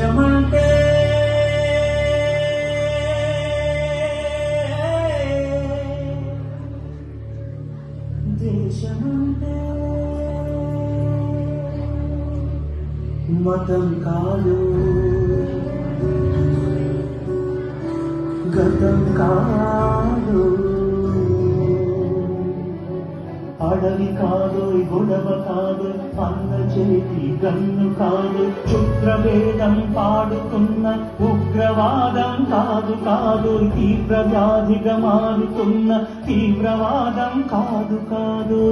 దేశమంటే దేశమంటే మతం కాదు, గతం కాదు, అడవి కాదు, గొడవ కాదు, అన్న చేతి గన్ను కాదు, క్షుద్రవేదం పాడుతున్న ఉగ్రవాదం కాదు కాదు, తీవ్ర వ్యాధిగా మారుతున్న తీవ్రవాదం కాదు కాదు.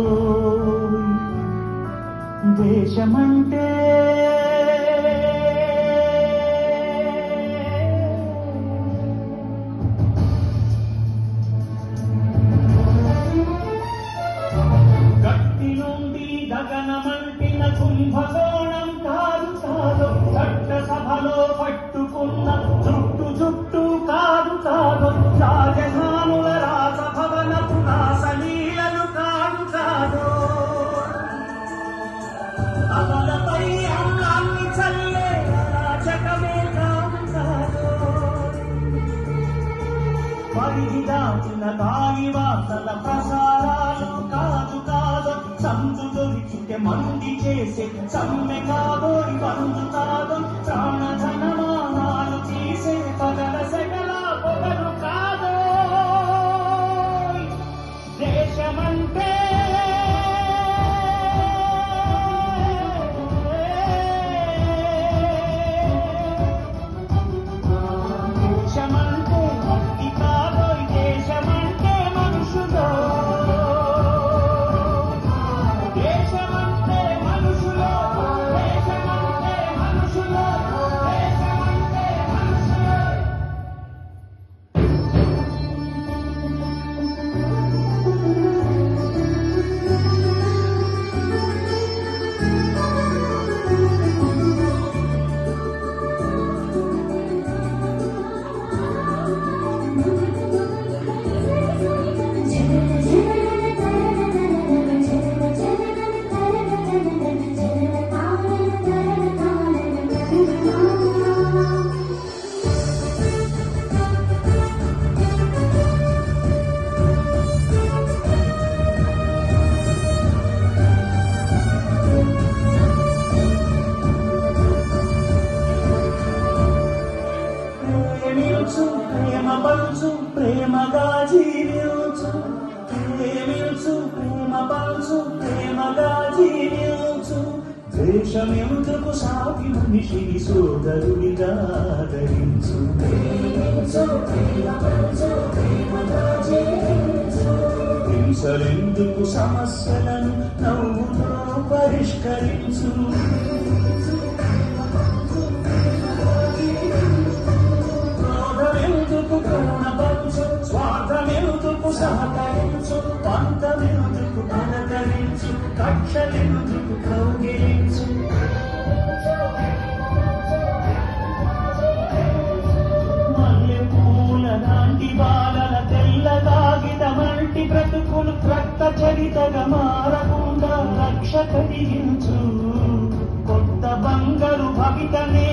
దేశమంటే గగనమంటిన కుంభకోణం కాదు కాదు, చట్టసభలో పట్టుకున్న జుట్టు కాదు కాదు, రాజధానుల రాజభవనపు నాసలీలలు కాదు కాదు, అమలపై అన్నాన్ని చల్లే అరాచకమే కాదు కాదు, పరిధి దాచిన గాలి వార్తల ప్రసారాలు కాదు కాదు, సందు దొరికితే మంది చేసే సమ్మె కాదోరి బంధు కాదు, ప్రాణధనమానాలు తీసే పగల సెగల పొగలు కాదు. దేశమంటే దేశమంటే మట్టి కాదు, దేశమంటే మనుషులు, దేశమంటే మనుషులు, దేశమంటే మనుషులు, దేశమంటే మనుషులు. ప్రేమ పంచు, ప్రేమగా జీవించు, ప్రేమించు, ప్రేమ పంచు, ప్రేమగా జీవించు, ద్వేషమెందుకు సాటి మనిషిని సోదరుడిగా ఆదరించు, హింసలెందుకు సమస్యలను నవ్వుతో పరిష్కరించు, స్వార్థమెందుకు సహకరించు, పంతమెందుకు పలకరించు, కక్షలెందుకు కౌగిలించు. మల్లె పూల లాంటి బాలల తెల్లగాగిదమంటి బ్రతుకులు రక్త చరితగా మారకుండా రక్ష కలిగించు, కొత్త బంగారు భవితనే